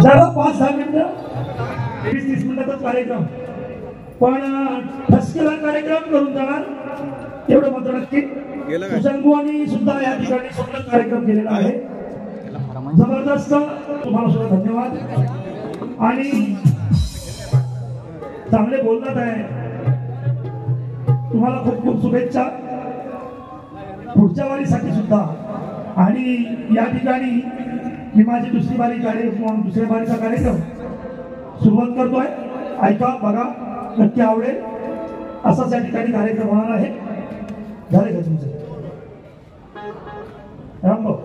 जरा 5-10 मिनिटं 20-30 मिनिटाचाच कार्यक्रम, पण ठसकेला कार्यक्रम करून जाणार एवढं मात्र नक्की. सुशांतभाऊंनी सुद्धा या ठिकाणी सुंदर कार्यक्रम केलेला आहे, जबरदस्त. तुम्हाला सुद्धा धन्यवाद आणि चांगले बोलत आहे. तुम्हाला खूप खूप शुभेच्छा पुढच्या वारीसाठी सुद्धा. आणि या ठिकाणी मी माझी दुसऱ्या बारीचा कार्यक्रम सुरुवात करतोय. ऐका, बघा, नक्की आवडेल. असाच या ठिकाणी कार्यक्रम होणार आहे. झाले का तुमचं रामभाऊ?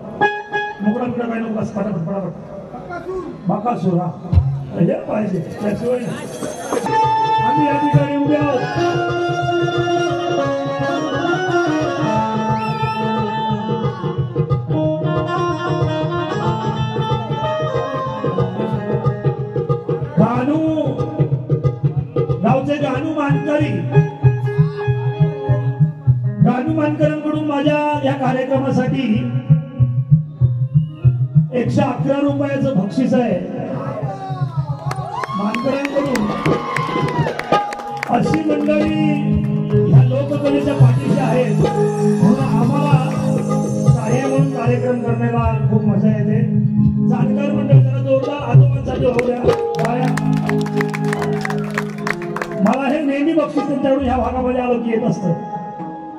मुकडा मुकडा काय नको, बस फटाफट फटाफट. बाकासूर हा पाहिजे, त्याशिवाय आम्ही या ठिकाणी उभे आहोत. गावचे गानू मानकरांकडून माझ्या या कार्यक्रमासाठी 111 रुपयाचं बक्षीस आहे. मानकरांकडून अशी मंडळी ह्या लोककलेच्या पाठीशी आहेत, म्हणून आम्हाला सहाय्य म्हणून कार्यक्रम करण्याला खूप मजा येते. जाणकार मंडळ जरा जोरदार आजोबांसाठी होऊ द्या. मला हे नेहमी बक्षीस त्यांच्याकडून ह्या भागामध्ये आलो की येत असतं.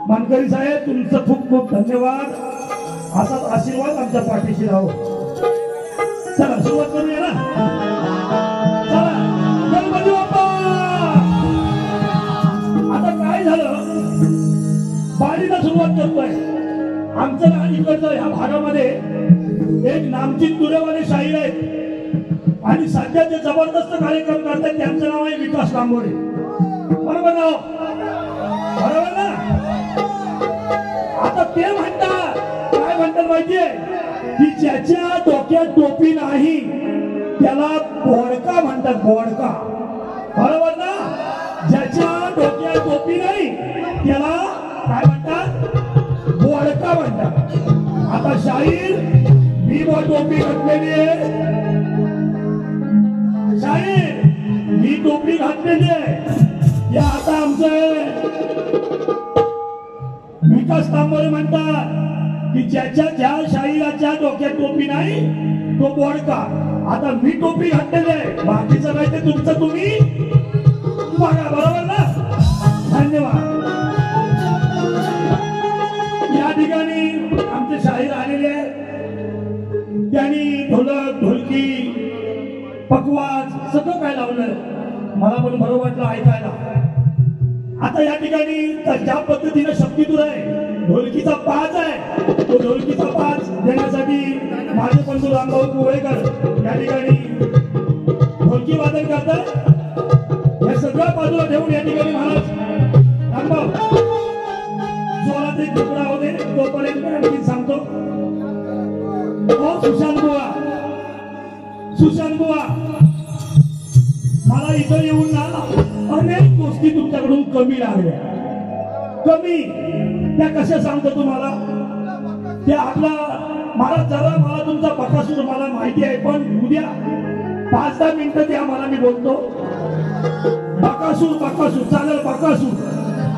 मानकरी साहेब, तुमचं खूप खूप धन्यवाद. असाच आशीर्वाद आमच्या पाठीशी राहो. चला सुरुवात करूया ना. चला गणपती बाप्पा. आता काय झालं, बारीला सुरुवात करतोय. आमचं इकडचं ह्या भागामध्ये एक नामचीन दुर्यावाले शाहीर आहेत आणि सध्या जे जबरदस्त कार्यक्रम करतात त्यांचं नाव आहे विकास कांबोळे. बरोबर नाव? बरोबर ना? आता ते म्हणतात, काय म्हणतात माहितीये, की ज्याच्या डोक्यात टोपी नाही त्याला बोडका म्हणतात. बोडका, बरोबर ना? ज्याच्या डोक्यात टोपी नाही त्याला काय म्हणतात? बोडका म्हणतात. आता शाहीर, मी टोपी घातलेली आहे. शाहीर, मी टोपी घातलेली आहे. या आता आमचं विकास कांबोळे म्हणतात की ज्या शाहीराच्या डोक्यात टोपी नाही तो बोडका. आता मी टोपी घातलेली आहे, बाकीचं नाही ते तुमचं तुम्ही बघा. बरोबर ना? धन्यवाद. या ठिकाणी आमचे शाहीर आलेले आहेत. त्यांनी ढोलक, ढोलकी, पकवाज सगळं काय लावलं. मला पण बरं वाटलं ऐकायला. आता या ठिकाणी ज्या पद्धतीने शक्तीतूर आहे, ढोलकीचा पाच आहे, तो ढोलकीचा पाच देण्यासाठी माझे बंधू रामभाऊ कुवळेकर या ठिकाणी ढोलकी वादन करतात. या सगळ्या बाजूला ठेवून या ठिकाणी महाराज रामभाऊ जोरात एक तुकडा होते. तोपर्यंत आणखी सांगतो, सुशांत बुवा, मला इथं येऊन ना अनेक गोष्टी तुमच्याकडून कमी लागल्या. कमी त्या कशा सांगतो तुम्हाला? त्या आपला मला तुमचा बकासूर मला माहिती आहे, पण उद्या 5-10 मिनिटं द्या मला, मी बोलतो. बकासूर चालेल. बकासूर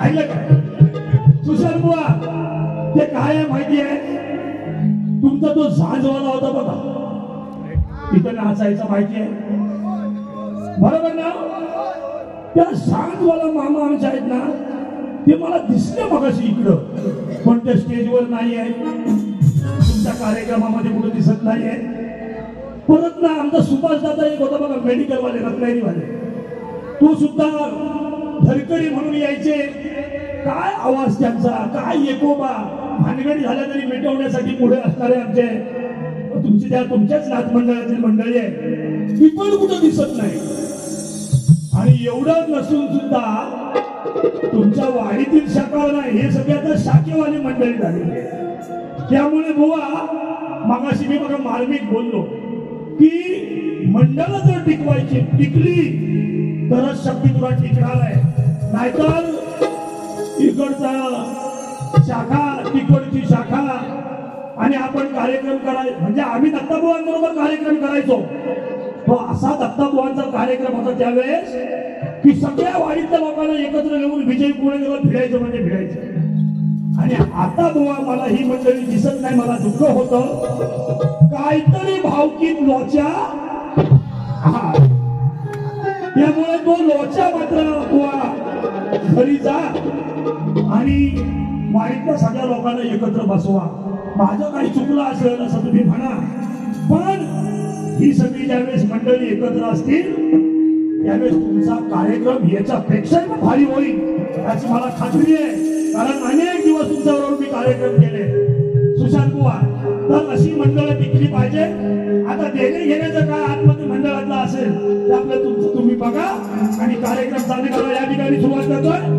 ऐकलं काय? सुशांत बुवा, ते काय आहे माहिती आहे? तुमचा तो झांजवाला होता बघा, तिथं नाचायचा, माहिती आहे? बरोबर ना? त्या झांजवाला मामा आमच्या आहेत ना, ते मला दिसले मगाशी इकडं, पण त्या स्टेजवर नाही आहे, तुमच्या कार्यक्रमामध्ये कुठं दिसत नाही आहे. परत ना आमचा सुभाष दादा एक होता बघा, मेडिकल वाले, रत्नागिरीवाले, तो सुद्धा धरकरी म्हणून यायचे. काय आवाज त्यांचा, काय एकोबा. भानगडी झाल्या तरी मिटवण्यासाठी पुढे असणारे आमचे तुमच्याच नाथ मंडळातील मंडळी आहे, ती पण कुठं दिसत नाही. आणि एवढं नसून सुद्धा तुमच्या वाडीतील शाखा नाही, हे सगळे आता शाखेवाली मंडळी झालेली आहे. त्यामुळे बुवा, मगाशी मी बघा मार्मिक बोललो की मंडळ जर टिकली तरच शक्ती तुला टिकणार आहे. नाहीतर इकडचा शाखा, तिकडची शाखा, आणि आपण कार्यक्रम करायचो. म्हणजे आम्ही दत्ताभाऊंबरोबर कार्यक्रम करायचो, तो असा दत्ताबुवांचा कार्यक्रम होता त्यावेळेस की सगळ्या वाडीतल्या लोकांना एकत्र घेऊन विजय पुणेला भिडायचं म्हणजे भिडायचं. आणि आता बुवा मला ही मंडळी दिसत नाही, मला दुःख होतं. काहीतरी भावकीत लोचा, त्यामुळे तो लोचा मात्र बुवा घरी जा आणि वाडीतल्या सगळ्या लोकांना एकत्र बसवा. माझं काही चुकलं असेल असं तुम्ही म्हणा, पण ही सगळी ज्यावेळेस मंडळी एकत्र असतील त्यावेळेस तुमचा कार्यक्रम याच्यापेक्षा भारी होईल याची मला खात्री आहे. कारण अनेक दिवस तुमच्याबरोबर मी कार्यक्रम केले सुशांत बुवा. तर अशी मंडळ टिकली पाहिजे. आता देणे घेण्याचं काय आतमध्ये मंडळातलं असेल ते आपलं तुमचं तुम्ही बघा आणि कार्यक्रम चालू करा. या ठिकाणी सुरुवात करतोय.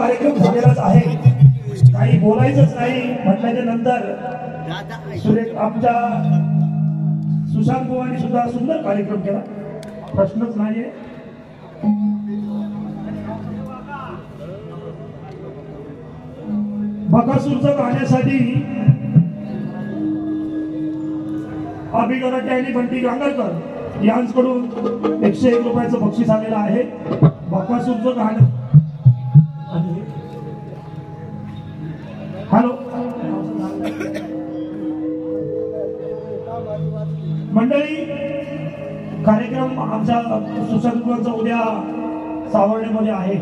कार्यक्रम झालेलाच आहे, काही बोलायचंच नाही म्हटल्याच्या नंतर सुरेख आमच्या सुशांत बुवांनी सुद्धा सुंदर कार्यक्रम केला, प्रश्नच नाहीये. बकासूरचं गाण्यासाठी अभिगराटे आणि बंटी गांगरकर यांच्याकडून 101 रुपयाचं बक्षीस आलेलं आहे. बकासूरचं गाणं. हॅलो मंडळी, कार्यक्रम आमच्या सुशांतचा उद्या सावर्णेमध्ये आहे.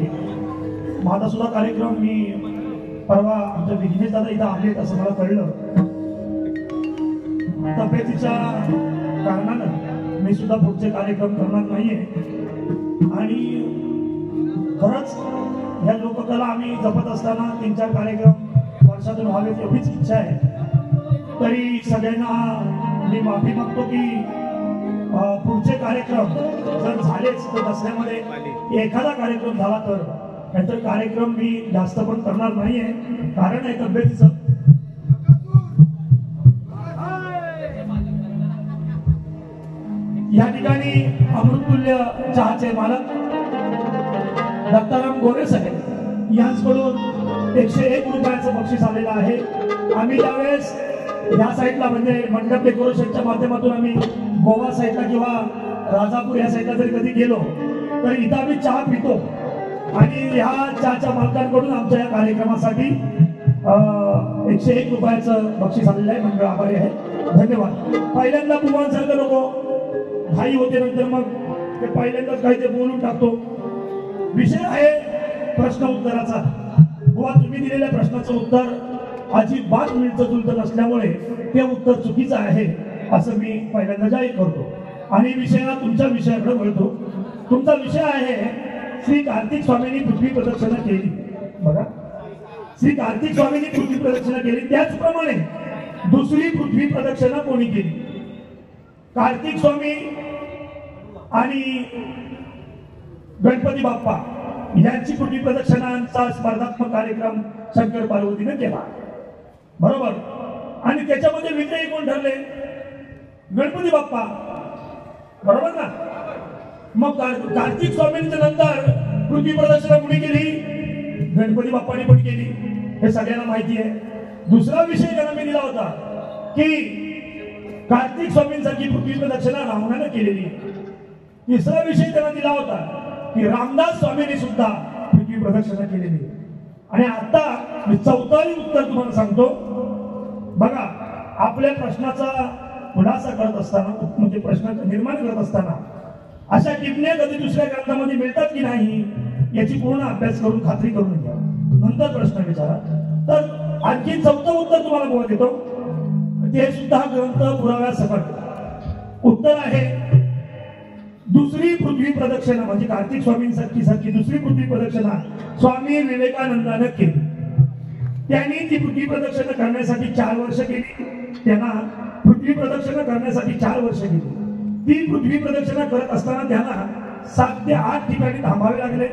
माझा सुद्धा कार्यक्रम मी परवा आमच्या विघ्नेश दादा इथं आले असं मला कळलं. तब्येतीच्या कारणानं मी सुद्धा पुढचे कार्यक्रम करणार नाहीये आणि खरंच ह्या लोककला आम्ही जपत असताना 3-4 कार्यक्रम वर्षातून व्हावेत एवढीच इच्छा आहे. तरी सगळ्यांना मी माफी मागतो की पुढचे कार्यक्रम जर झालेच तर दसऱ्यामध्ये एखादा कार्यक्रम झाला तर कार्यक्रम मी जास्त पण करणार नाहीये, कारण आहे तब्येतीचं. या ठिकाणी अमृततुल्य चहाचे मालक दत्ताराम गोरे साहेब यांच्याकडून 101 रुपयाचं बक्षीस आलेलं आहे. आम्ही त्यावेळेस या साईडला म्हणजे मंडप डेकोरेशनच्या माध्यमातून आम्ही गोवा साईडला किंवा राजापूर या साईडला जरी कधी गेलो तर इथं आम्ही चहा पितो आणि ह्या चहाच्या मालकांकडून आमच्या या कार्यक्रमासाठी 101 रुपयाचं बक्षीस आलेलं आहे. मंडळ आभारी आहे, धन्यवाद. पहिल्यांदा बुवांसारखं नको घाई होते, नंतर मग ते पहिल्यांदाच काही ते बोलून टाकतो. विषय आहे प्रश्न उत्तराचा. बुवा तुम्ही दिलेल्या प्रश्नाचं उत्तर अजिबात मिळतं जुळतं नसल्यामुळे ते उत्तर चुकीचं आहे असं मी पहिल्यांदा जाहीर करतो आणि तुमच्या विषयाकडे वळतो. तुमचा विषय आहे श्री कार्तिक स्वामींनी पृथ्वी प्रदक्षिणा केली. बघा, श्री कार्तिक स्वामींनी पृथ्वी प्रदक्षिणा केली, त्याचप्रमाणे दुसरी पृथ्वी प्रदक्षिणा कोणी केली? कार्तिक स्वामी आणि गणपती बाप्पा यांची पृथ्वी प्रदक्षिणांचा स्पर्धात्मक कार्यक्रम शंकर पार्वतीने केला, बरोबर. आणि त्याच्यामध्ये विजयी कोण ठरले? गणपती बाप्पा, बरोबर ना. मग कार्तिक स्वामींच्या नंतर पृथ्वी प्रदक्षिणा कुणी केली? गणपती बाप्पाने पण केली, हे सगळ्यांना माहिती आहे. दुसरा विषय त्यांना मी दिला होता की कार्तिक स्वामींसारखी पृथ्वी प्रदक्षिणा रावणाने केलेली. तिसरा विषय त्यांना दिला होता की रामदास स्वामींनी सुद्धा पृथ्वी प्रदक्षिणा केलेली. आणि आता मी चौथाही उत्तर तुम्हाला सांगतो. बघा, आपल्या प्रश्नाचा खुलासा करत असताना म्हणजे प्रश्न निर्माण करत असताना अशा टिपण्या कधी दुसऱ्या ग्रंथामध्ये मिळतात की नाही याची पूर्ण अभ्यास करून खात्री करून घ्या, नंतर प्रश्न विचारा. तर आणखी चौथं उत्तर तुम्हाला बोलत येतो, ते सुद्धा ग्रंथ पुराव्यासकट. उत्तर आहे दुसरी पृथ्वी प्रदक्षिणा म्हणजे कार्तिक स्वामींसारखी दुसरी पृथ्वी प्रदक्षिणा स्वामी विवेकानंदाने केली. त्यांनी ती पृथ्वी प्रदक्षिणा करण्यासाठी 4 वर्ष केली. त्यांना पृथ्वी प्रदक्षिणा करण्यासाठी 4 वर्ष गेली. ती पृथ्वी प्रदक्षिणा करत असताना त्यांना 7 ते 8 ठिकाणी थांबावे लागले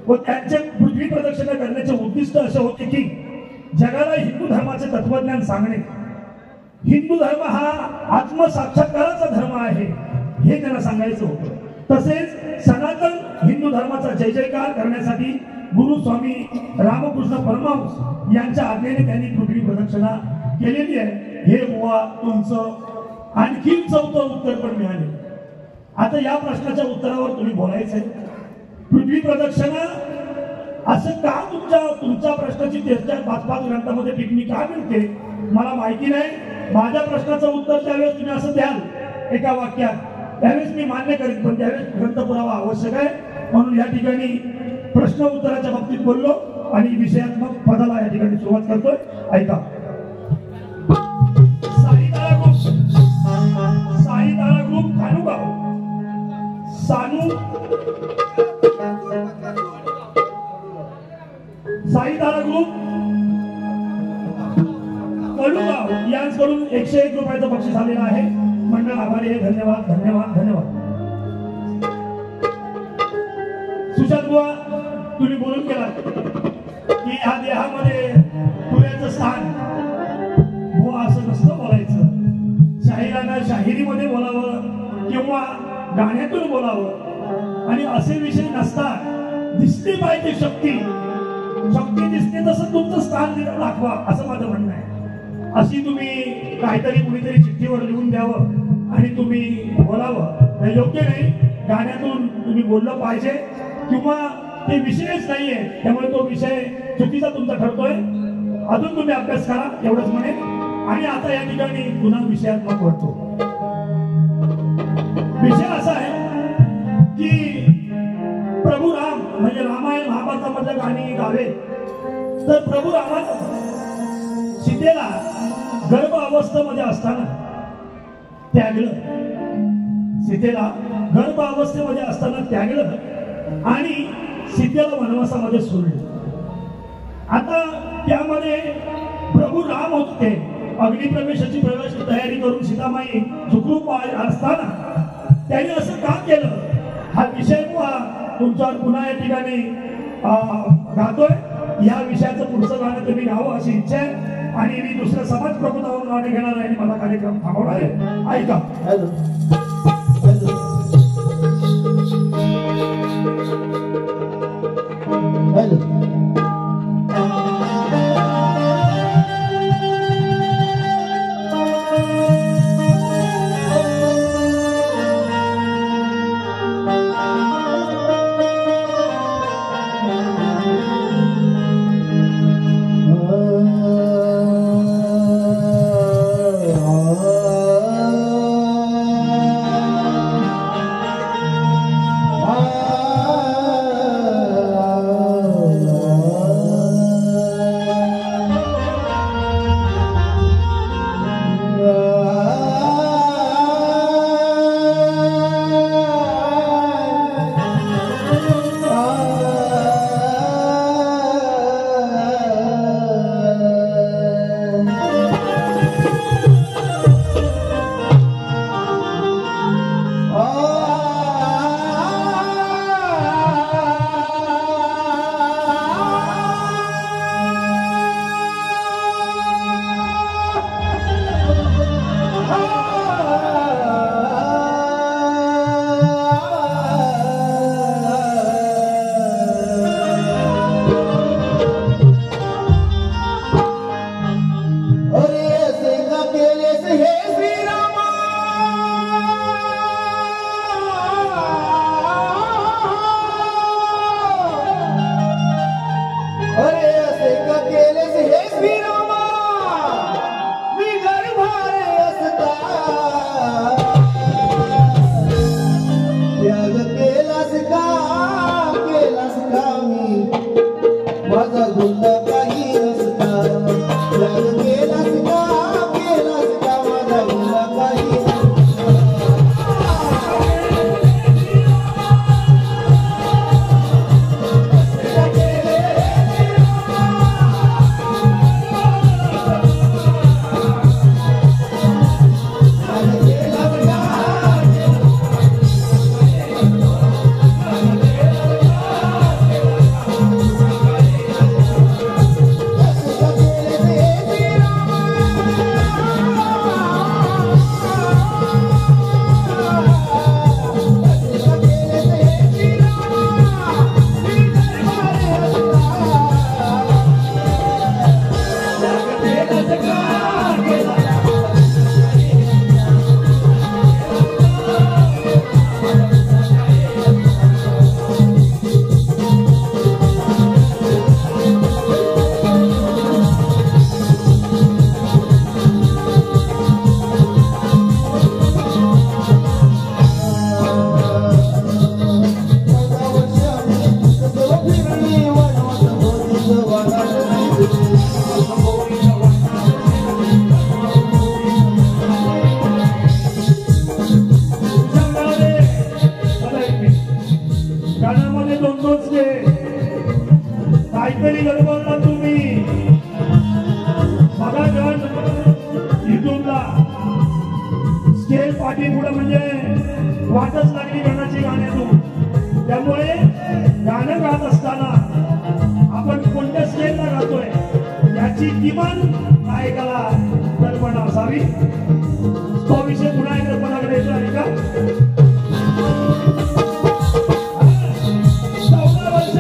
व त्यांचे पृथ्वी प्रदक्षिणा करण्याचे उद्दिष्ट असे होते की जगाला हिंदू धर्माचे तत्वज्ञान सांगणे. हिंदू धर्म हा आत्मसाक्षात्काराचा धर्म आहे हे त्यांना सांगायचं होतं. तसेच सनातन हिंदू धर्माचा जय जयकार करण्यासाठी गुरु स्वामी रामकृष्ण परमहंस यांच्या आज्ञेने त्यांनी पृथ्वी प्रदक्षिणा केलेली आहे. हे बुवा तुमचं आणखी चौथं उत्तर पण मिळाले. आता या प्रश्नाच्या उत्तरावर तुम्ही बोलायचंय. पृथ्वी प्रदक्षिणा असं का तुमच्या प्रश्नाची 5 ग्रंथामध्ये टिप्पणी का मिळते मला माहिती नाही. माझ्या प्रश्नाचं उत्तर त्यावेळेस तुम्ही असं द्याल एका वाक्यात, त्यावेळेस मी मान्य करेन, पण त्यावेळेस ग्रंथ पुरावा आवश्यक आहे. म्हणून या ठिकाणी प्रश्न उत्तराच्या बाबतीत बोललो आणि विषयात्मक पदाला या ठिकाणी सुरुवात करतोय. ऐका. साईतारा ग्रुप खानुगाव साईतारा ग्रुप कडुगाव यांच्याकडून 101 रुपयाचं बक्षीस आलेलं आहे. मंडळ आभारी आहे. धन्यवाद धन्यवाद धन्यवाद. सुशांत बुवा तुम्ही बोलून गेला. की ह्या देहामध्ये तुझ्याचं स्थान हो असं नसतं बोलायचं. शाहिरानं शाहिरीमध्ये बोलावं किंवा गाण्यातून बोलावं आणि असे विषय नसतात. दिसली पाहिजे शक्ती, शक्ती दिसते तसं तुमचं स्थान दाखवा असं माझं म्हणणं आहे. अशी तुम्ही काहीतरी कुणीतरी चिठ्ठीवर लिहून द्यावं आणि तुम्ही बोलावं हे योग्य नाही. गाण्यातून तुम्ही बोललं पाहिजे किंवा ते विषयच नाहीये त्यामुळे तो विषय चुकीचा तुमचा ठरतोय. अजून तुम्ही अभ्यास करा एवढंच म्हणेन. आणि आता या ठिकाणी पुन्हा विषयात्मक वळतो. विषय असा आहे की प्रभू राम म्हणजे रामायण महाभारतामधल्या गाणी गावे तर प्रभू रामानं सीतेला गर्भ अवस्थेमध्ये असताना त्यागलं. सीतेला गर्भ अवस्थेमध्ये असताना त्यागलं आणि सीतेला वनवासामध्ये सोडलं. आता त्यामध्ये प्रभू राम होते अग्निप्रवेशाची तयारी करून सीतामाई सुखरूप असताना त्यांनी असं का केलं हा विषय तुमच्यावर पुन्हा या ठिकाणी गातोय. या विषयाचं पुढचं गाणं तुम्ही गावं अशी इच्छा आहे आणि मी दुसऱ्या समाज प्रबोधावर गाणे घेणार आहे आणि मला कार्यक्रम थांबवणार आहे. ऐका. काहीतरी गडबडला तुम्ही बघा गण युट्यूबला स्केल पाठी पुढे म्हणजे वाटच लागली गाण्याची गाण्यातून. त्यामुळे गाणं गात असताना आपण कोणत्या स्केल शर्यतला घालतोय याची किमान नायकाला कल्पना असावी. तो विषय पुन्हा एकदा कोणाकडे येतो आहे का? 14 वर्ष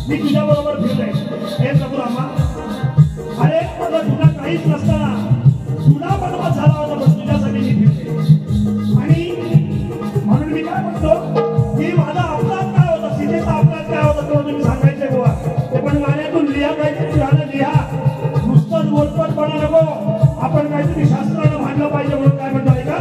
मी तुझ्या बरोबर फिरलोय. हे प्रभू रामा, अरे मला तुला काहीच नसताना तुला बनवा झाला होता, पण तुझ्यासाठी मी फिरले. आणि म्हणून मी काय म्हणतो की माझा अपराध काय होता, सीतेचा अपराध काय होता तो तुम्ही सांगायचे बुवा. ते पण गाण्यातून लिहा काहीतरी गाणं लिहा, नुसतं बोलपटपणा नको. आपण काहीतरी शास्त्रानं मांडलं पाहिजे. म्हणून काय म्हणतो आहे का?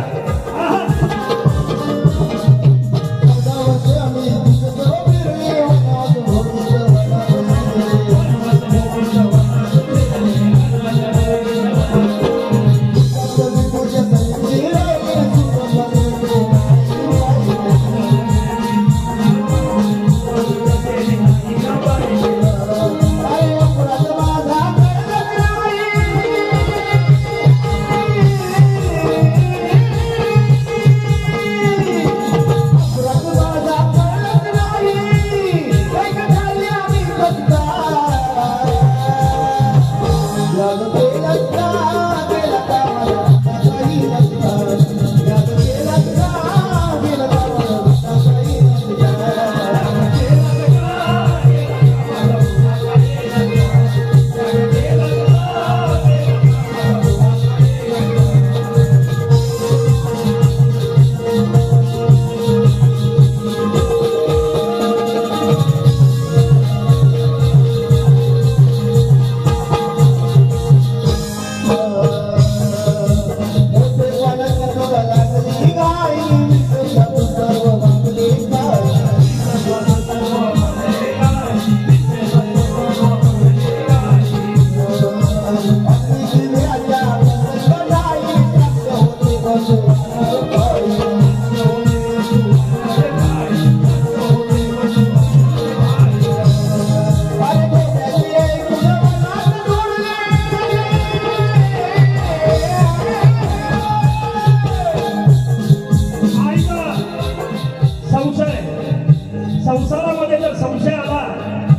संसारामध्ये जर संशय आला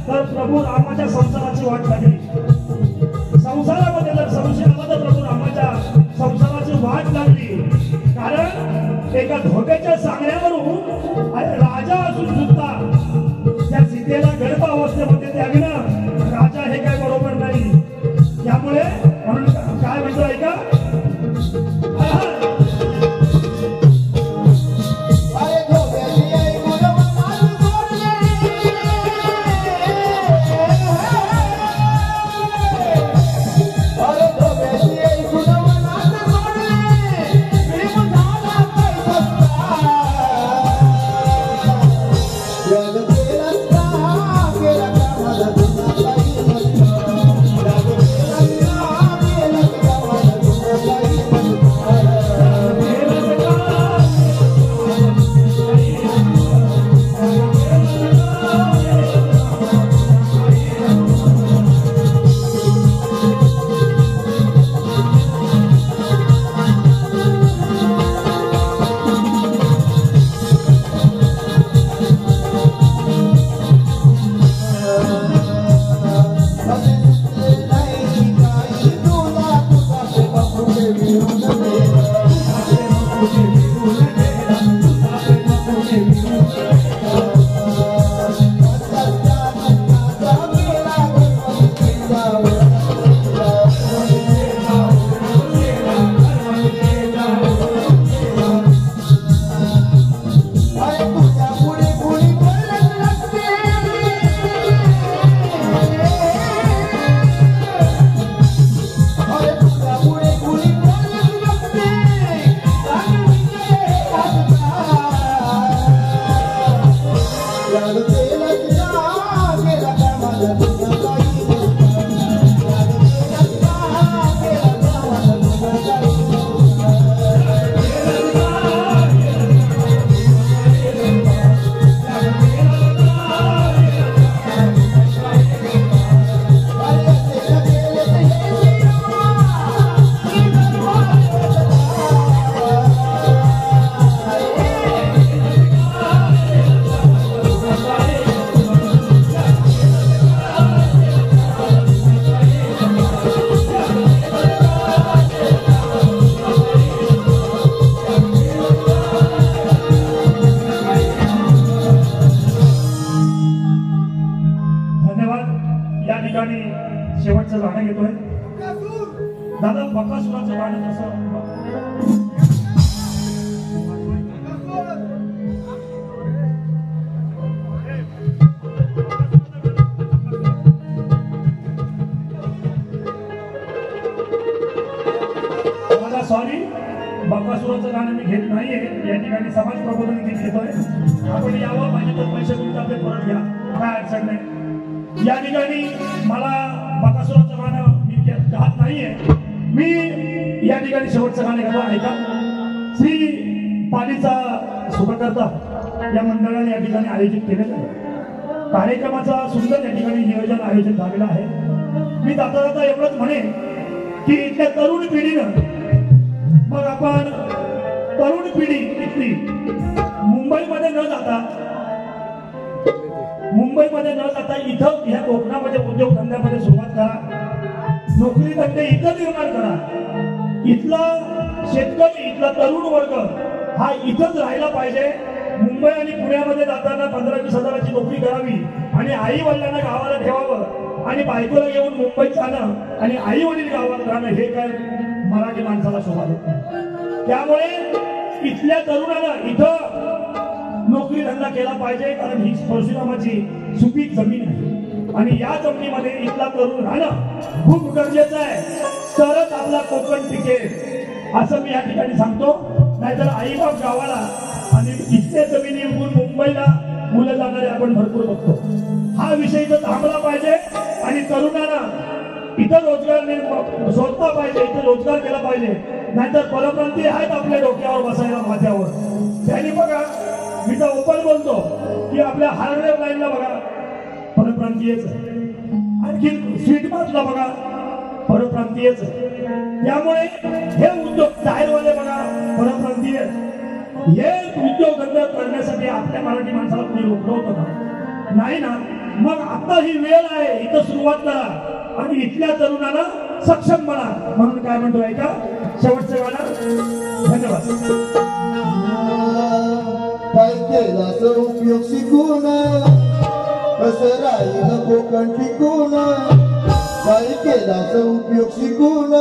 तर प्रभू रामाच्या संसाराची वाट लागली. संसारामध्ये जर संशय आला तर प्रभू रामाच्या संसाराची वाट लागली. कारण एका धोक्याच्या सांगण्यावरून राजा असून सुद्धा त्या सीतेला गर्भावस्थेमध्ये त्यागणं राजा हे काय बरोबर नाही. त्यामुळे म्हणून काय म्हणतो ऐका, ठिकाणी शेवटचं गाणं घेतोय दादा. बकासुराचं गाणं कसं सॉरी, बकासुराचं गाणं मी घेत नाहीये. या ठिकाणी समाज प्रबोधन गीत घेतोय. आपण यावं पाहिजे तर पैसे तुमचे आपले परत घ्या, काय अडचण नाही. या ठिकाणी मला बकासुराचं गाणं मी गात नाहीये. मी या ठिकाणी शेवटचं गाणं घेतो. ऐका. श्री पालीचा सुखकर्ता या मंडळाने या ठिकाणी आयोजित केलेलं आहे. कार्यक्रमाचा सुंदर या ठिकाणी नियोजन आयोजित झालेलं आहे. मी जाता जाता एवढंच म्हणेन की इथल्या तरुण पिढीनं, मग आपण तरुण पिढी इथली मुंबईमध्ये न जाता इथं ह्या कोकणामध्ये उद्योगधंद्यामध्ये सुरुवात करा. नोकरी धंदे इथं निर्माण करा. इथला शेतकरी, इथला तरुण वर्ग हा इथंच राहायला पाहिजे. मुंबई आणि पुण्यामध्ये जाताना 15-20 हजाराची नोकरी करावी आणि आई वडिलांना गावाला ठेवावं आणि बायकोला घेऊन मुंबईत जाणं आणि आई वडील गावाला राहणं हे काय मराठी माणसाला शोभा देत नाही. त्यामुळे इथल्या तरुणांना इथं नोकरी धंदा केला पाहिजे. कारण ही परशुरामाची सुपीक जमीन आहे आणि या जमिनीमध्ये इथला तरुण राहणं खूप गरजेचं आहे. तरच आपला कोकण टिकेल असं मी या ठिकाणी सांगतो. नाहीतर आईबाप गावाला आणि इथल्या जमिनी विकून मुंबईला मुलं जाणारे आपण भरपूर बघतो. हा विषय इथं थांबला पाहिजे आणि तरुणांना इथं रोजगार शोधला पाहिजे, इथं रोजगार केला पाहिजे. नाहीतर परप्रांतीय आहेत आपल्या डोक्यावर बसायला, माथ्यावर. त्यांनी बघा, मी तर ओपन बोलतो की आपल्या हार्डवेअर लाईनला बघा परप्रांतीयच, आणखी स्वीट मार्टला बघा परप्रांतीयच. त्यामुळे हे उद्योग टायरवाले बघा परप्रांतीय. हे उद्योगधंदा करण्यासाठी आपल्या मराठी माणसाला कोणी रोखलं होतं का? नाही ना. मग आता ही वेळ आहे, इथं सुरुवात करा आणि इथल्या तरुणांना सक्षम बना. म्हणून काय म्हणतो ऐका, शेवटचं गाणं. धन्यवाद. काय केलास उपयोग शिकून, कसं राहील कोकण टिकून. काय केलास उपयोग शिकून,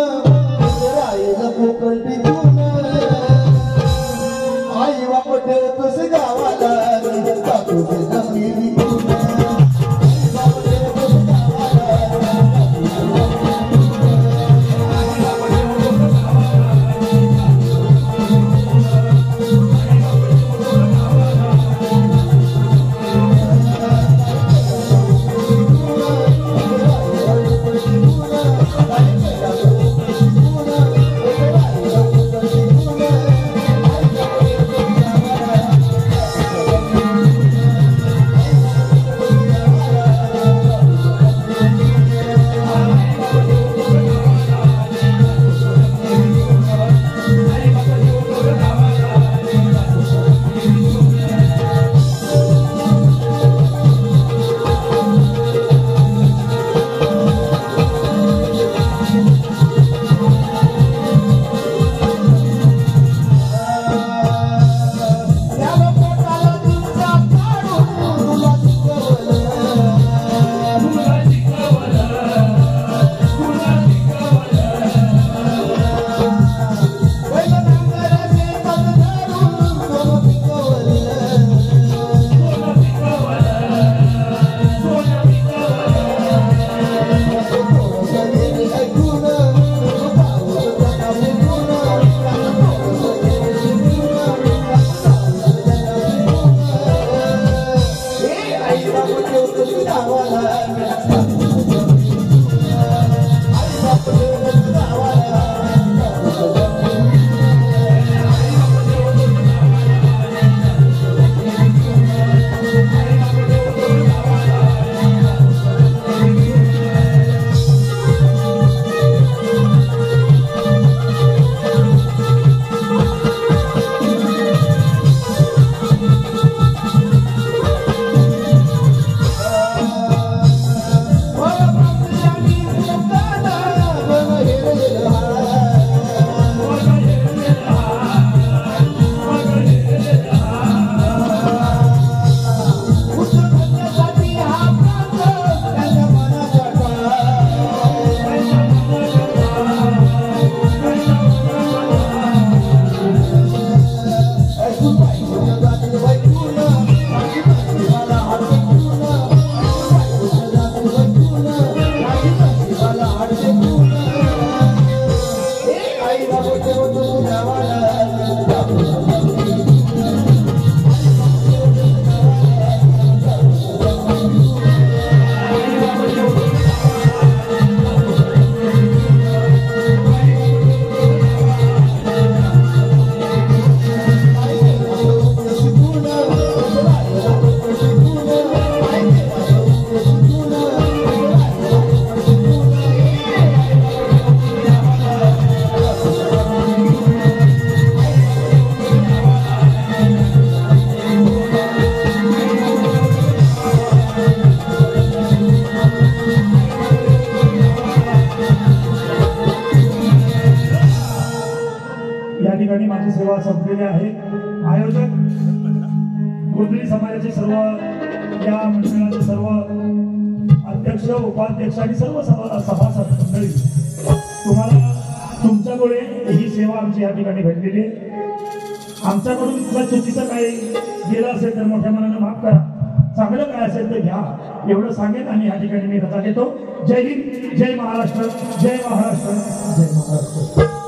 कसं राहील कोकण टिकून. आई बाप ठेवतोस गावाला, टाकतोस जमीन विकून. ठिकाणी माझी सेवा संपलेली आहे. आयोजक गोंधळी समाजाचे सर्व या मंडळाचे सर्व अध्यक्ष उपाध्यक्ष आणि सर्व सभासद मंडळी, तुम्हाला तुमच्यामुळे ही सेवा आमची या ठिकाणी घडलेली आहे. आमच्याकडून तुला चुकीचं काही गेलं असेल तर मोठ्या मनानं माफ करा, चांगलं काय असेल तर घ्या एवढं सांगेन आणि या ठिकाणी मी रजा घेतो. जय हिंद, जय महाराष्ट्र, जय महाराष्ट्र, जय महाराष्ट्र.